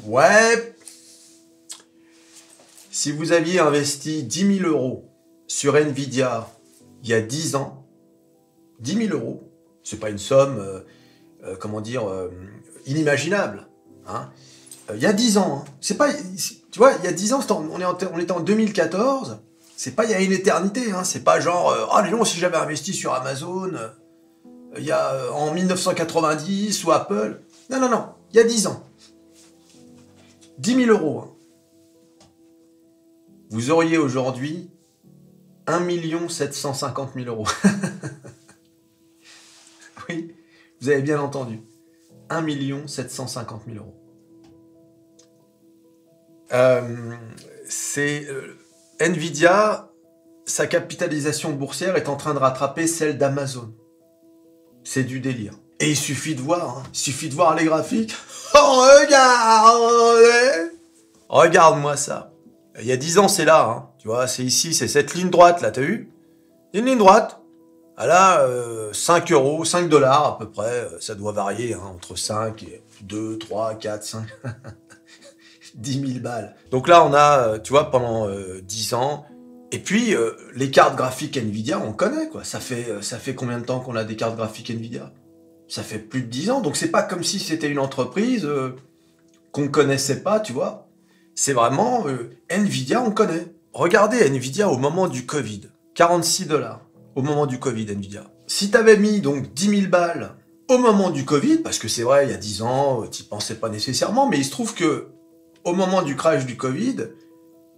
Ouais, si vous aviez investi 10 000 euros sur Nvidia il y a 10 ans, 10 000 euros, c'est pas une somme, comment dire, inimaginable. Hein. Il y a 10 ans, hein. C'est pas, tu vois, il y a 10 ans, on était en 2014, c'est pas il y a une éternité, hein. C'est pas genre, disons, si j'avais investi sur Amazon, il y a en 1990 ou Apple. Non, non, non, il y a 10 ans. 10 000 euros. Hein. Vous auriez aujourd'hui 1 750 000 euros. Oui, vous avez bien entendu. 1 750 000 euros. Nvidia, sa capitalisation boursière est en train de rattraper celle d'Amazon. C'est du délire. Et il suffit de voir, hein, il suffit de voir les graphiques. Oh, regardez! Regarde-moi ça. Il y a 10 ans, c'est là, hein. Tu vois, c'est ici, c'est cette ligne droite, là, t'as vu? Une ligne droite. Ah là, 5 euros, 5 dollars à peu près, ça doit varier, hein, entre 5 et 2, 3, 4, 5, 10 000 balles. Donc là, on a, tu vois, pendant 10 ans, et puis les cartes graphiques Nvidia, on connaît, quoi. Ça fait combien de temps qu'on a des cartes graphiques Nvidia? Ça fait plus de 10 ans, donc c'est pas comme si c'était une entreprise qu'on connaissait pas, tu vois. C'est vraiment Nvidia, on connaît. Regardez Nvidia au moment du Covid, 46 dollars. Au moment du Covid, Nvidia. Si t'avais mis donc 10 000 balles au moment du Covid, parce que c'est vrai, il y a 10 ans, t'y pensais pas nécessairement, mais il se trouve que au moment du crash du Covid,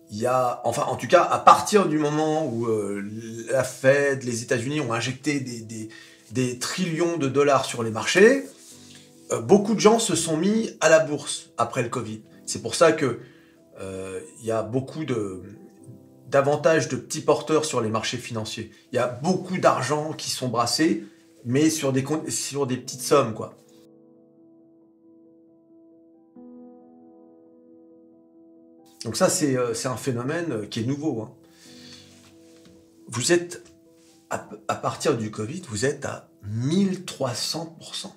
il y a, enfin en tout cas, à partir du moment où la Fed, les États-Unis ont injecté des trillions de dollars sur les marchés, beaucoup de gens se sont mis à la bourse après le Covid. C'est pour ça que il y a beaucoup davantage de petits porteurs sur les marchés financiers. Il y a beaucoup d'argent qui sont brassés, mais sur des petites sommes, quoi. Donc ça, c'est un phénomène qui est nouveau. Hein. Vous êtes, à partir du Covid, vous êtes à 1300%.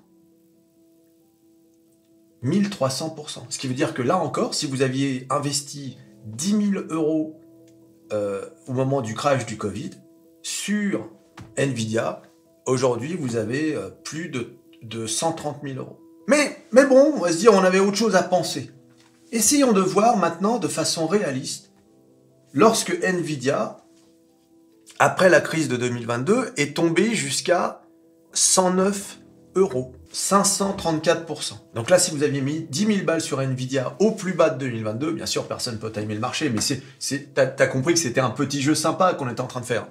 1300%. Ce qui veut dire que là encore, si vous aviez investi 10 000 euros au moment du crash du Covid, sur Nvidia, aujourd'hui, vous avez plus de 130 000 euros. Mais bon, on va se dire, on avait autre chose à penser. Essayons de voir maintenant de façon réaliste, lorsque Nvidia, après la crise de 2022, est tombé jusqu'à 109 euros. 534%. Donc là, si vous aviez mis 10 000 balles sur Nvidia au plus bas de 2022, bien sûr, personne ne peut timer le marché, mais t'as compris que c'était un petit jeu sympa qu'on était en train de faire.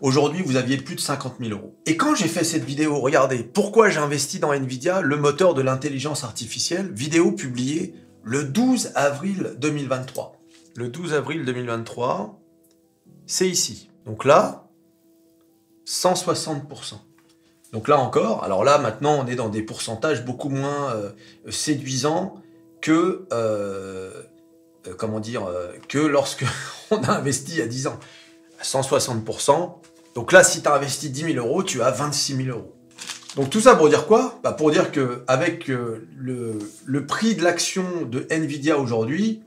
Aujourd'hui, vous aviez plus de 50 000 euros. Et quand j'ai fait cette vidéo, regardez, pourquoi j'ai investi dans Nvidia, le moteur de l'intelligence artificielle, vidéo publiée le 12 avril 2023. Le 12 avril 2023, c'est ici. Donc là, 160%. Donc là encore, alors là maintenant on est dans des pourcentages beaucoup moins séduisants que, que lorsque on a investi il y a 10 ans. À 160%. Donc là, si tu as investi 10 000 euros, tu as 26 000 euros. Donc tout ça pour dire quoi? Bah pour dire qu'avec le prix de l'action de Nvidia aujourd'hui,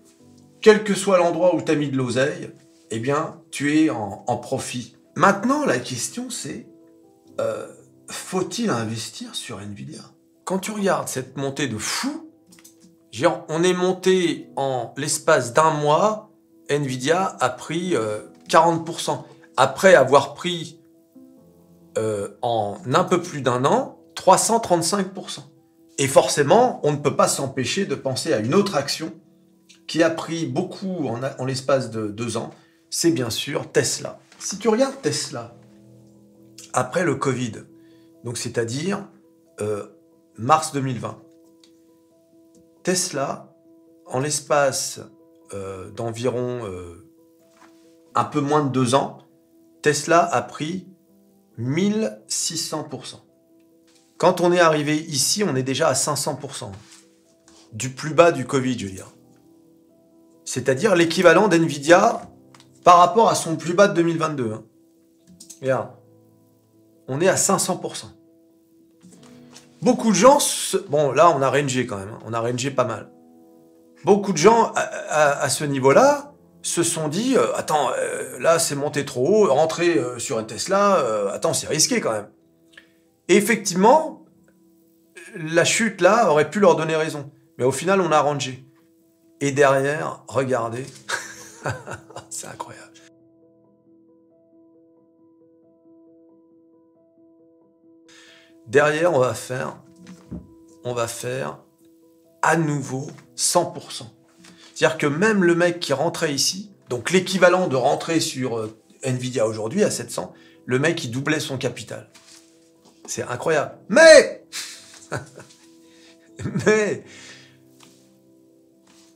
quel que soit l'endroit où tu as mis de l'oseille, eh bien, tu es en profit. Maintenant, la question c'est... faut-il investir sur Nvidia? Quand tu regardes cette montée de fou, on est monté en l'espace d'un mois, Nvidia a pris 40%. Après avoir pris en un peu plus d'un an, 335%. Et forcément, on ne peut pas s'empêcher de penser à une autre action qui a pris beaucoup en l'espace de 2 ans, c'est bien sûr Tesla. Si tu regardes Tesla, après le Covid, donc c'est-à-dire mars 2020. Tesla, en l'espace d'environ un peu moins de 2 ans, Tesla a pris 1600%. Quand on est arrivé ici, on est déjà à 500%. Du plus bas du Covid, je veux dire. C'est-à-dire l'équivalent d'Nvidia par rapport à son plus bas de 2022. Hein. Regarde. On est à 500%. Beaucoup de gens... Bon, là, on a rangé quand même. Hein. On a rangé pas mal. Beaucoup de gens, à ce niveau-là, se sont dit attends, là, c'est monté trop haut, rentrer sur un Tesla, attends, c'est risqué quand même. Et effectivement, la chute, là, aurait pu leur donner raison. Mais au final, on a rangé. Et derrière, regardez, c'est incroyable. Derrière, on va faire à nouveau 100%. C'est-à-dire que même le mec qui rentrait ici, donc l'équivalent de rentrer sur Nvidia aujourd'hui à 700, le mec il doublait son capital. C'est incroyable. Mais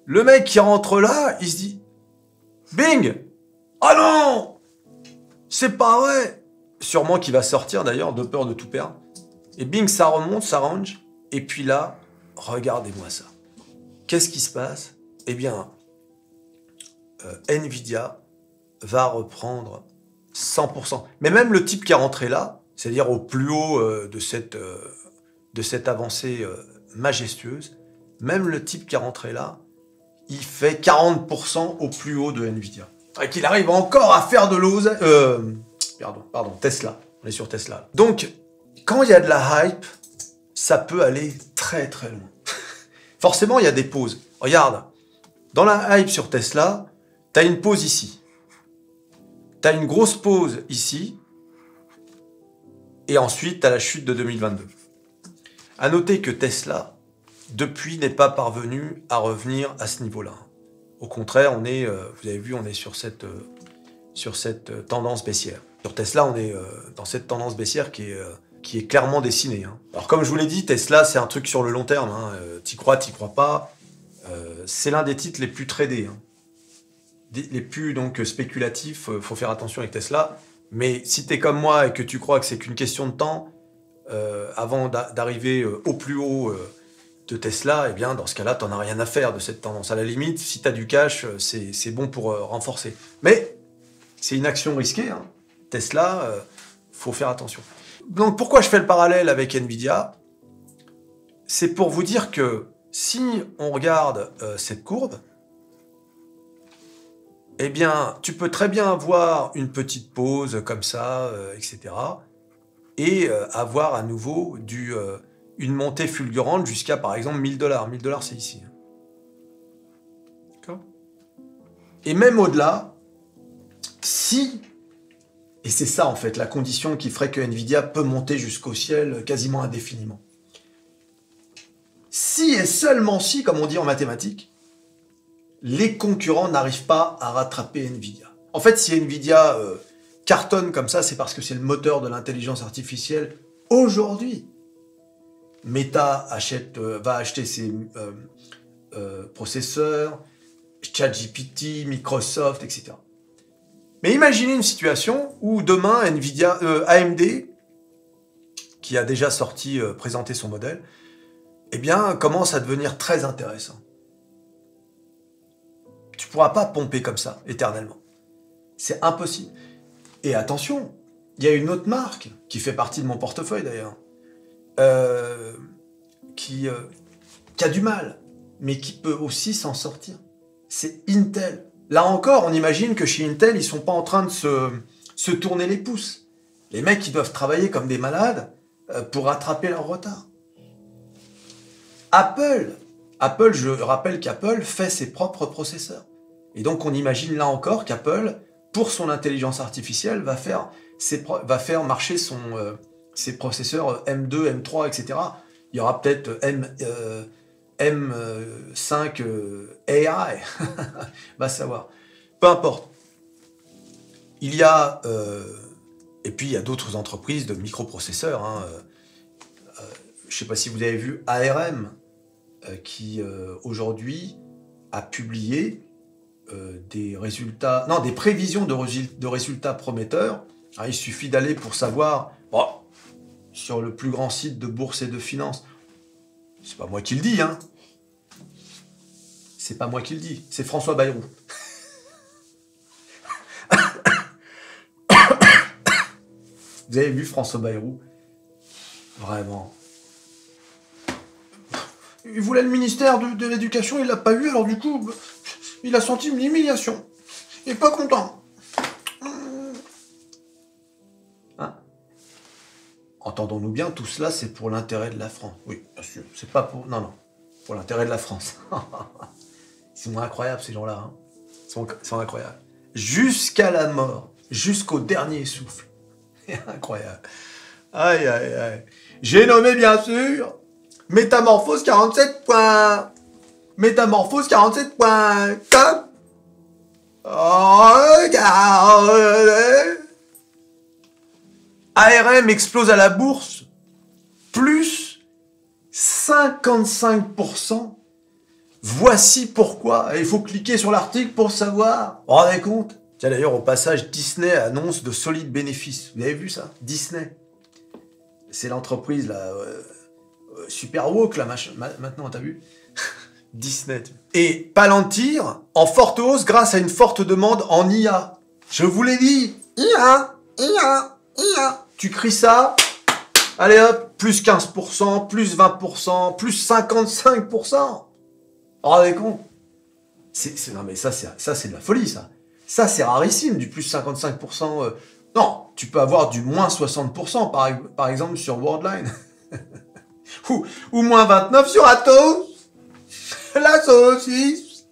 le mec qui rentre là, il se dit bing! Ah non! C'est pas vrai! Sûrement qu'il va sortir d'ailleurs, de peur de tout perdre. Et bing, ça remonte, ça range. Et puis là, regardez-moi ça. Qu'est-ce qui se passe? Eh bien, Nvidia va reprendre 100%. Mais même le type qui est rentré là, c'est-à-dire au plus haut de cette avancée majestueuse, même le type qui est rentré là, il fait 40% au plus haut de Nvidia. Et qu'il arrive encore à faire de l'ose... pardon, Tesla. On est sur Tesla. Donc, quand il y a de la hype, ça peut aller très très loin. Forcément, il y a des pauses. Regarde, dans la hype sur Tesla, tu as une pause ici. Tu as une grosse pause ici. Et ensuite, tu as la chute de 2022. À noter que Tesla, depuis, n'est pas parvenu à revenir à ce niveau-là. Au contraire, on est, vous avez vu, on est sur cette tendance baissière. Sur Tesla, on est dans cette tendance baissière qui est clairement dessinée. Hein. Alors comme je vous l'ai dit, Tesla, c'est un truc sur le long terme. Hein. T'y crois pas. C'est l'un des titres les plus tradés. Hein. Les plus donc spéculatifs, faut faire attention avec Tesla. Mais si t'es comme moi et que tu crois que c'est qu'une question de temps, avant d'arriver au plus haut de Tesla, eh bien dans ce cas-là, t'en as rien à faire de cette tendance. À la limite, si t'as du cash, c'est bon pour renforcer. Mais c'est une action risquée. Hein. Tesla, faut faire attention. Donc pourquoi je fais le parallèle avec Nvidia? C'est pour vous dire que si on regarde cette courbe, eh bien, tu peux très bien avoir une petite pause comme ça, etc. Et avoir à nouveau une montée fulgurante jusqu'à, par exemple, 1000 $. 1000 $, c'est ici. D'accord? Et même au-delà, si... Et c'est ça, en fait, la condition qui ferait que Nvidia peut monter jusqu'au ciel quasiment indéfiniment. Si et seulement si, comme on dit en mathématiques, les concurrents n'arrivent pas à rattraper Nvidia. En fait, si Nvidia cartonne comme ça, c'est parce que c'est le moteur de l'intelligence artificielle aujourd'hui. Meta va acheter ses processeurs, ChatGPT, Microsoft, etc. Mais imaginez une situation où demain, AMD, qui a déjà présenté son modèle, eh bien, commence à devenir très intéressant. Tu ne pourras pas pomper comme ça, éternellement. C'est impossible. Et attention, il y a une autre marque, qui fait partie de mon portefeuille d'ailleurs, qui a du mal, mais qui peut aussi s'en sortir. C'est Intel. Là encore, on imagine que chez Intel, ils sont pas en train de se tourner les pouces. Les mecs, ils doivent travailler comme des malades pour rattraper leur retard. Apple, je rappelle qu'Apple fait ses propres processeurs. Et donc, on imagine là encore qu'Apple, pour son intelligence artificielle, va faire marcher ses processeurs M2, M3, etc. Il y aura peut-être M5 AI, va savoir. Peu importe. Il y a... et puis, il y a d'autres entreprises de microprocesseurs. Hein, je ne sais pas si vous avez vu ARM, qui aujourd'hui a publié des prévisions de résultats prometteurs. Alors, il suffit d'aller pour savoir, sur le plus grand site de bourse et de finance. C'est pas moi qui le dis, hein. C'est pas moi qui le dis, c'est François Bayrou. Vous avez vu François Bayrou? Vraiment. il voulait le ministère de l'Éducation, il l'a pas eu, alors du coup, il a senti une humiliation. Il est pas content. Hein? Entendons-nous bien, tout cela, c'est pour l'intérêt de la France. Oui, bien sûr, c'est pas pour... Non, non, pour l'intérêt de la France. Ils sont incroyables, ces gens-là. Hein. Ils sont incroyables. Jusqu'à la mort, jusqu'au dernier souffle. Incroyable. Aïe, aïe, aïe. J'ai nommé, bien sûr, Métamorphose 47 points. Métamorphose 47 points. Comme... Regardez. ARM explose à la bourse. Plus 55%. Voici pourquoi. Il faut cliquer sur l'article pour savoir. Vous vous rendez compte? Tiens, d'ailleurs, au passage, Disney annonce de solides bénéfices. Vous avez vu ça? Disney. C'est l'entreprise, là, super woke, là, maintenant, t'as vu? Disney. Et Palantir, en forte hausse grâce à une forte demande en IA. Je vous l'ai dit. IA, IA, IA. Tu cries ça, allez hop, plus 15%, plus 20%, plus 55%. Vous vous rendez compte? Non, mais ça, c'est de la folie, ça. Ça, c'est rarissime, du plus 55%. Non, tu peux avoir du moins 60%, par exemple, sur Worldline. ou moins 29% sur Atos. La saucisse.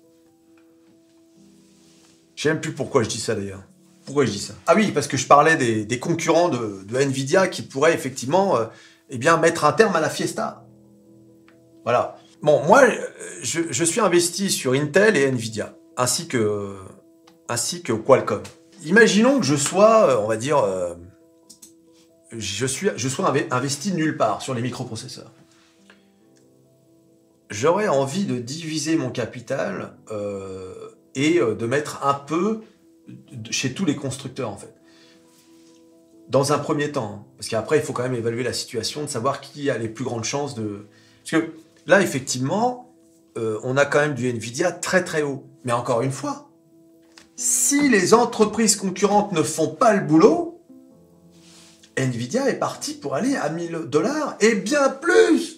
Je sais même plus pourquoi je dis ça, d'ailleurs. Pourquoi je dis ça? Ah oui, parce que je parlais des concurrents de Nvidia qui pourraient, effectivement, eh bien, mettre un terme à la fiesta. Voilà. Bon, moi, je suis investi sur Intel et Nvidia, ainsi que Qualcomm. Imaginons que je sois, on va dire, je sois investi nulle part sur les microprocesseurs. J'aurais envie de diviser mon capital et de mettre un peu chez tous les constructeurs, en fait. Dans un premier temps. Hein, parce qu'après, il faut quand même évaluer la situation, de savoir qui a les plus grandes chances de... Parce que là, effectivement, on a quand même du Nvidia très très haut. Mais encore une fois, si les entreprises concurrentes ne font pas le boulot, Nvidia est parti pour aller à $1000 et bien plus.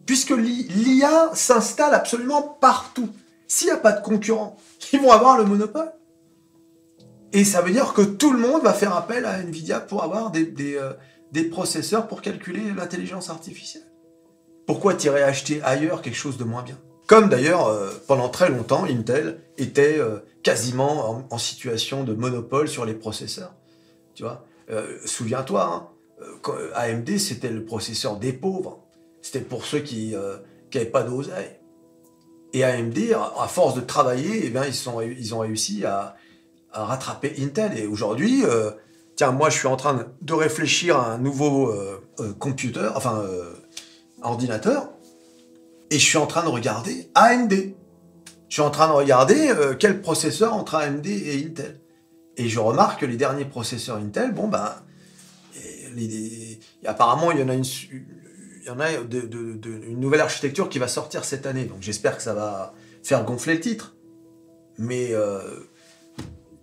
Puisque l'IA s'installe absolument partout. S'il n'y a pas de concurrents, ils vont avoir le monopole. Et ça veut dire que tout le monde va faire appel à Nvidia pour avoir des processeurs pour calculer l'intelligence artificielle. Pourquoi t'irais acheter ailleurs quelque chose de moins bien? Comme d'ailleurs, pendant très longtemps, Intel était quasiment en situation de monopole sur les processeurs. Tu vois, souviens-toi, hein, AMD, c'était le processeur des pauvres. C'était pour ceux qui n'avaient pas d'oseille. Et AMD, à force de travailler, eh bien, ils ont réussi à rattraper Intel. Et aujourd'hui, tiens, moi, je suis en train de réfléchir à un nouveau ordinateur, et je suis en train de regarder AMD. Je suis en train de regarder quel processeur entre AMD et Intel. Et je remarque que les derniers processeurs Intel, bon, ben, apparemment, il y en a une nouvelle architecture qui va sortir cette année. Donc j'espère que ça va faire gonfler le titre. Mais,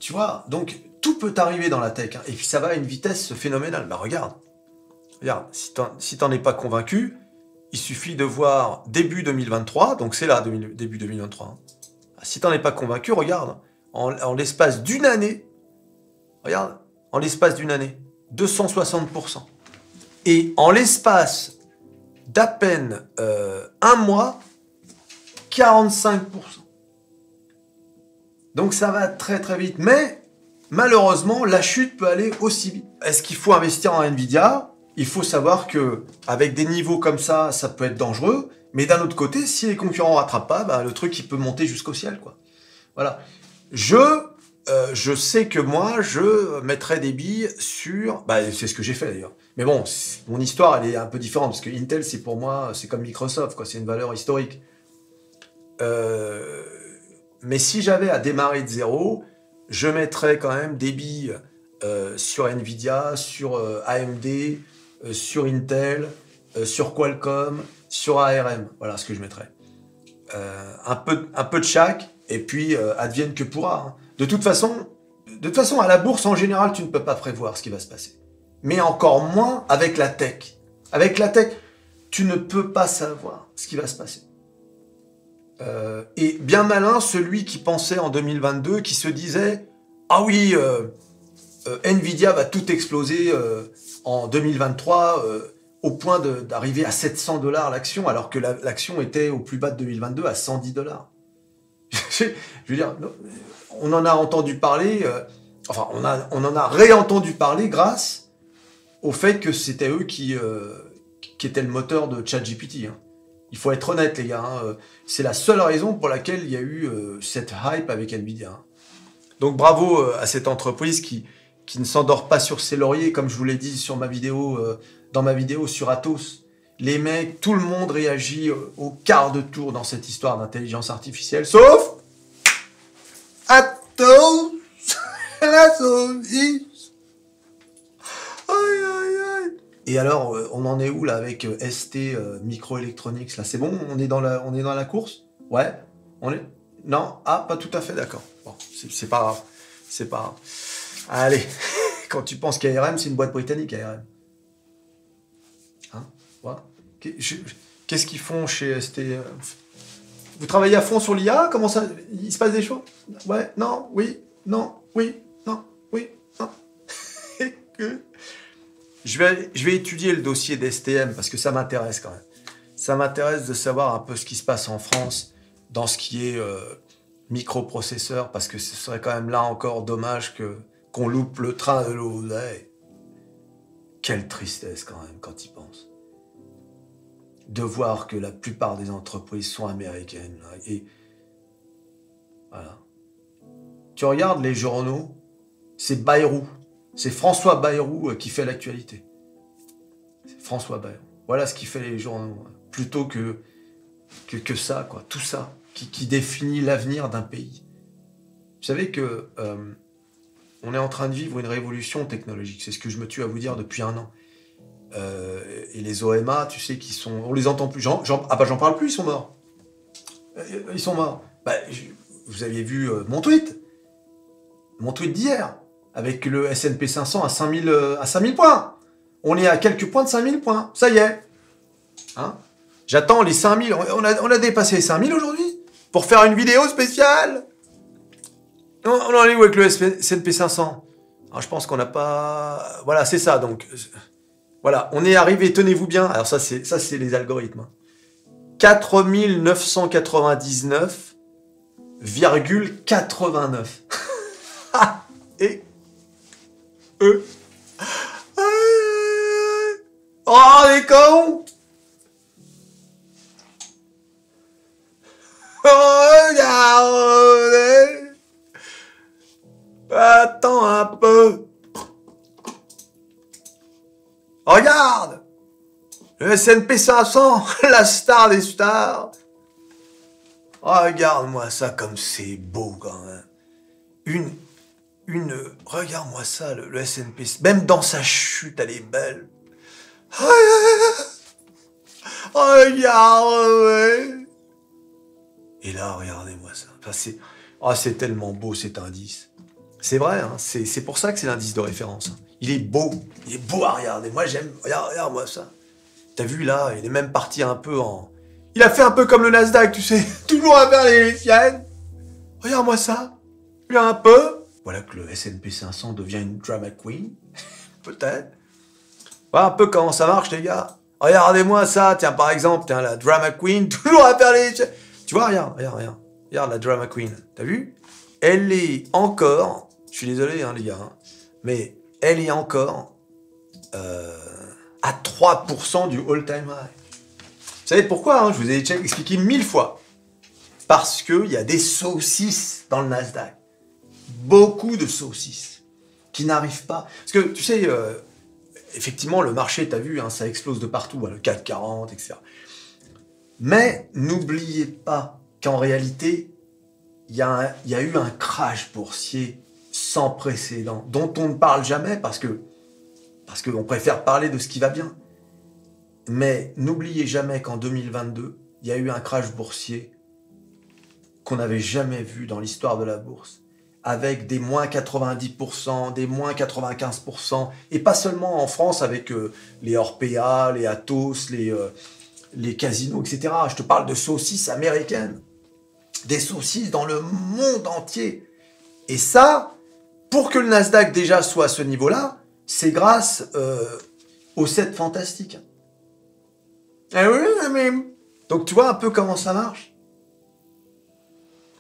tu vois, donc tout peut arriver dans la tech. Hein, et puis ça va à une vitesse phénoménale. Bah regarde, si t'en es pas convaincu, il suffit de voir début 2023, donc c'est là, début 2023. Hein. Si t'en es pas convaincu, regarde, en l'espace d'une année, regarde, en l'espace d'une année, 260%. Et en l'espace d'à peine un mois, 45%. Donc ça va très très vite. Mais malheureusement, la chute peut aller aussi vite. Est-ce qu'il faut investir en Nvidia? Il faut savoir que avec des niveaux comme ça, ça peut être dangereux. Mais d'un autre côté, si les concurrents ne rattrapent pas, bah, le truc il peut monter jusqu'au ciel, quoi. Voilà. Je sais que moi, je mettrais des billes sur... Bah, c'est ce que j'ai fait d'ailleurs. Mais bon, mon histoire, elle est un peu différente, parce que Intel, c'est pour moi, c'est comme Microsoft, quoi. C'est une valeur historique. Mais si j'avais à démarrer de zéro, je mettrais quand même des billes sur Nvidia, sur AMD, sur Intel, sur Qualcomm, sur ARM. Voilà ce que je mettrais. Un peu de chaque, et puis advienne que pourra. Hein. De toute façon, à la bourse, en général, tu ne peux pas prévoir ce qui va se passer. Mais encore moins avec la tech. Avec la tech, tu ne peux pas savoir ce qui va se passer. Et bien malin celui qui pensait en 2022, qui se disait « Ah oui, Nvidia va tout exploser en 2023 au point d'arriver à 700 $ l'action, alors que l'action était au plus bas de 2022 à 110 $. Je veux dire, on en a entendu parler, on en a réentendu parler grâce au fait que c'était eux qui étaient le moteur de ChatGPT. Hein. Il faut être honnête, les gars. Hein. C'est la seule raison pour laquelle il y a eu cette hype avec Nvidia. Hein. Donc bravo à cette entreprise qui ne s'endort pas sur ses lauriers, comme je vous l'ai dit sur ma vidéo, dans ma vidéo sur Atos. Les mecs, tout le monde réagit au quart de tour dans cette histoire d'intelligence artificielle, sauf Atos, la saucisse. Aïe, aïe, aïe. Et alors, on en est où là avec ST Microelectronics là? C'est bon, on est dans la course? Ouais, on est. Non, ah, pas tout à fait, d'accord. Bon, c'est pas grave, c'est pas grave. Allez, quand tu penses qu'ARM, c'est une boîte britannique, ARM. Hein? Voilà. Qu'est-ce qu'ils font chez ST? Vous travaillez à fond sur l'IA? Comment ça? Il se passe des choses? Ouais, non, oui, non, oui, non, oui, non. Je vais étudier le dossier d'STM parce que ça m'intéresse quand même. Ça m'intéresse de savoir un peu ce qui se passe en France dans ce qui est microprocesseur, parce que ce serait quand même là encore dommage qu'on loupe le train de l'eau. Quelle tristesse quand même quand il pense. De voir que la plupart des entreprises sont américaines. Là, et voilà. Tu regardes les journaux, c'est Bayrou. C'est François Bayrou qui fait l'actualité. C'est François Bayrou. Voilà ce qui fait les journaux. Plutôt que ça, quoi. Tout ça qui définit l'avenir d'un pays. Vous savez que on est en train de vivre une révolution technologique. C'est ce que je me tue à vous dire depuis 1 an. Et les OMA, tu sais, on les entend plus. J'en parle plus, ils sont morts. Ils sont morts. Bah, vous aviez vu mon tweet d'hier, avec le S&P 500 à 5000 points. On est à quelques points de 5000 points. Ça y est. Hein? J'attends les 5000. On a dépassé les 5000 aujourd'hui pour faire une vidéo spéciale. On en est où avec le S&P 500? Alors, je pense qu'on n'a pas... Voilà, c'est ça, donc... Voilà, on est arrivé, tenez-vous bien, alors ça c'est les algorithmes. 4999,89. Et... Oh, les cons! Regardez! Attends un peu. Regarde! Le S&P 500, la star des stars. Regarde-moi ça comme c'est beau quand même. Regarde-moi ça, le S&P. Même dans sa chute, elle est belle. Regarde! Et là, regardez-moi ça. Enfin, c'est tellement beau cet indice. C'est vrai, hein, c'est pour ça que c'est l'indice de référence. Hein. Il est beau à regarder. Moi, j'aime. Regarde-moi ça. T'as vu là, il est même parti un peu en... Il a fait un peu comme le Nasdaq, tu sais. Toujours à faire les siennes. Regarde-moi ça. Regarde un peu. Voilà que le S&P 500 devient une drama queen. Peut-être. Voilà un peu comment ça marche, les gars. Regardez-moi ça. Tiens, par exemple, la drama queen. Toujours à faire les... Tu vois, regarde. Regarde la drama queen. T'as vu? Elle est encore... Je suis désolé, hein, les gars. Hein, mais elle est encore à 3% du all-time high. Vous savez pourquoi, hein, je vous ai déjà expliqué 1000 fois. Parce qu'il y a des saucisses dans le Nasdaq. Beaucoup de saucisses qui n'arrivent pas. Parce que, tu sais, effectivement, le marché, tu as vu, hein, ça explose de partout, hein, le CAC 40, etc. Mais n'oubliez pas qu'en réalité, il y a eu un crash boursier sans précédent, dont on ne parle jamais parce qu'on préfère parler de ce qui va bien. Mais n'oubliez jamais qu'en 2022, il y a eu un crash boursier qu'on n'avait jamais vu dans l'histoire de la bourse, avec des moins 90%, des moins 95%, et pas seulement en France avec les Orpea, les Atos, les casinos, etc. Je te parle de saucisses américaines. Des saucisses dans le monde entier. Et ça, pour que le Nasdaq déjà soit à ce niveau-là, c'est grâce aux 7 fantastiques. Eh oui, mais... Donc tu vois un peu comment ça marche.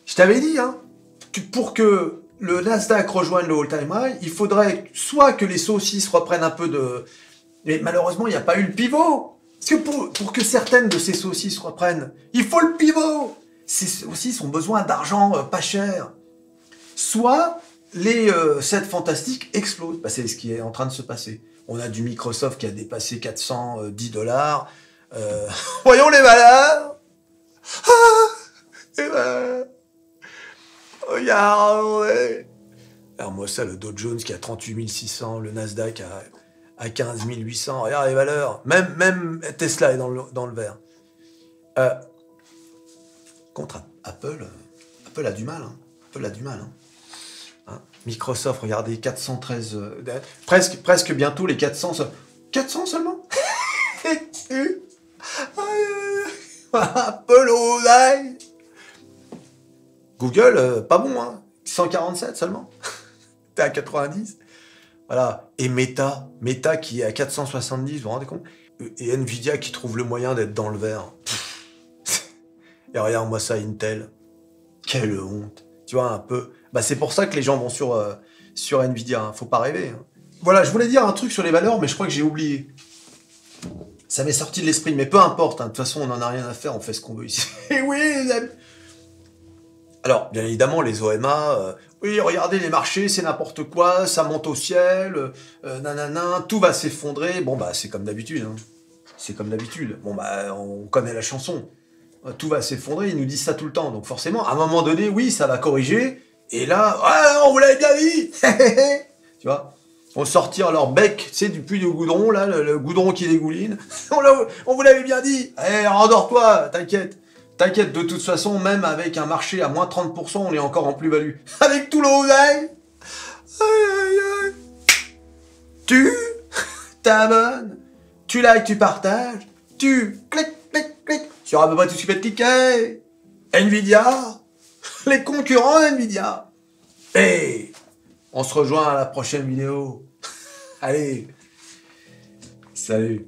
Je t'avais dit, hein, pour que le Nasdaq rejoigne le all-time high, il faudrait soit que les saucisses reprennent un peu de... Mais malheureusement, il n'y a pas eu le pivot. Parce que pour que certaines de ces saucisses reprennent, il faut le pivot. Ces saucisses ont besoin d'argent pas cher. Soit les 7 fantastiques explosent. Bah, c'est ce qui est en train de se passer. On a du Microsoft qui a dépassé 410 $. Voyons les valeurs. Et ben, regardez. Alors moi ça, le Dow Jones qui a 38 600, le Nasdaq à 15 800. Regarde les valeurs. Même Tesla est dans le vert. Contre Apple, Apple a du mal. Hein. Apple a du mal. Hein. Microsoft, regardez, 413, presque bientôt les 400. 400 seulement. Apple au live. Google, pas bon, hein. 147 seulement. T'es à 90. Voilà. Et Meta qui est à 470, vous vous rendez compte? Et Nvidia qui trouve le moyen d'être dans le vert. Et regarde-moi ça, Intel. Quelle honte. Tu vois, un peu. Bah, c'est pour ça que les gens vont sur Nvidia. Hein. Faut pas rêver. Hein. Voilà, je voulais dire un truc sur les valeurs, mais je crois que j'ai oublié. Ça m'est sorti de l'esprit, mais peu importe. Hein. De toute façon, on n'en a rien à faire, on fait ce qu'on veut ici. Et oui, les amis. Alors, bien évidemment, les OMA, oui, regardez les marchés, c'est n'importe quoi, ça monte au ciel, nanana, tout va s'effondrer. Bon, bah, c'est comme d'habitude. Hein. C'est comme d'habitude. Bon, bah, on connaît la chanson. Tout va s'effondrer, ils nous disent ça tout le temps. Donc forcément, à un moment donné, oui, ça va corriger. Et là, ah, on vous l'avait bien dit. Tu vois, vont sortir leur bec, tu sais, du puits de goudron, là, le goudron qui dégouline. On vous l'avait bien dit. Eh, rendors-toi, t'inquiète. T'inquiète, de toute façon, même avec un marché à moins 30%, on est encore en plus-value. Avec tout le oseille. Tu t'abonnes, tu likes, tu partages, tu cliques, cliques sur à peu près tout ce qui fait cliquer. Nvidia, les concurrents Nvidia. Et on se rejoint à la prochaine vidéo. Allez, salut.